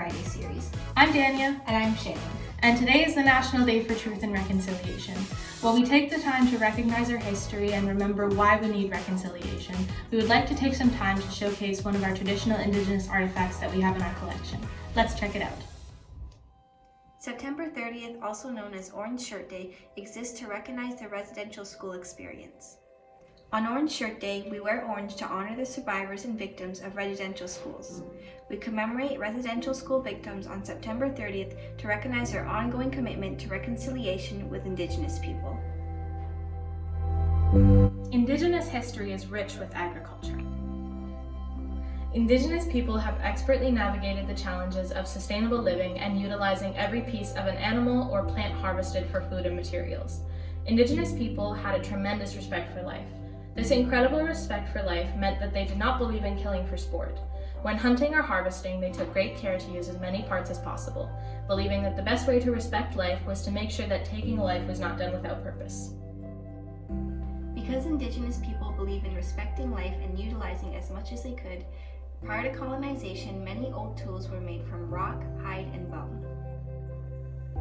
Friday series. I'm Dania. And I'm Shannon. And today is the National Day for Truth and Reconciliation. While we take the time to recognize our history and remember why we need reconciliation, we would like to take some time to showcase one of our traditional Indigenous artifacts that we have in our collection. Let's check it out. September 30th, also known as Orange Shirt Day, exists to recognize the residential school experience. On Orange Shirt Day, we wear orange to honor the survivors and victims of residential schools. We commemorate residential school victims on September 30th to recognize their ongoing commitment to reconciliation with Indigenous people. Indigenous history is rich with agriculture. Indigenous people have expertly navigated the challenges of sustainable living and utilizing every piece of an animal or plant harvested for food and materials. Indigenous people had a tremendous respect for life. This incredible respect for life meant that they did not believe in killing for sport. When hunting or harvesting, they took great care to use as many parts as possible, believing that the best way to respect life was to make sure that taking a life was not done without purpose. Because Indigenous people believe in respecting life and utilizing as much as they could, prior to colonization, many old tools were made from rock, hide, and bone.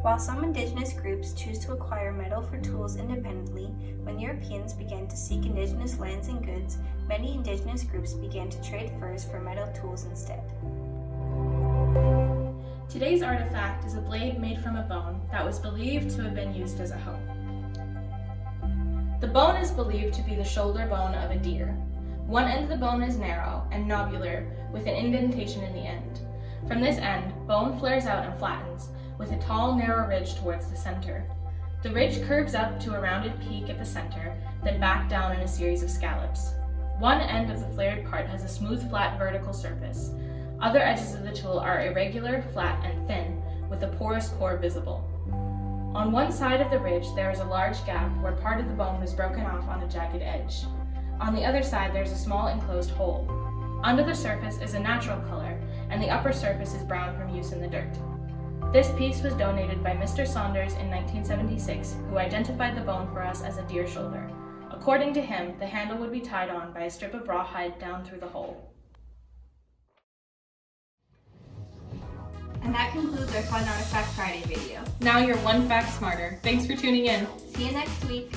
While some Indigenous groups choose to acquire metal for tools independently, when Europeans began to seek Indigenous lands and goods, many Indigenous groups began to trade furs for metal tools instead. Today's artifact is a blade made from a bone that was believed to have been used as a hoe. The bone is believed to be the shoulder bone of a deer. One end of the bone is narrow and nobular with an indentation in the end. From this end, bone flares out and flattens, with a tall, narrow ridge towards the center. The ridge curves up to a rounded peak at the center, then back down in a series of scallops. One end of the flared part has a smooth, flat vertical surface. Other edges of the tool are irregular, flat, and thin, with a porous core visible. On one side of the ridge, there is a large gap where part of the bone was broken off on a jagged edge. On the other side, there is a small enclosed hole. Under the surface is a natural color, and the upper surface is brown from use in the dirt. This piece was donated by Mr. Saunders in 1976, who identified the bone for us as a deer shoulder. According to him, the handle would be tied on by a strip of rawhide down through the hole. And that concludes our Fun Artifact Friday video. Now you're one fact smarter. Thanks for tuning in. See you next week.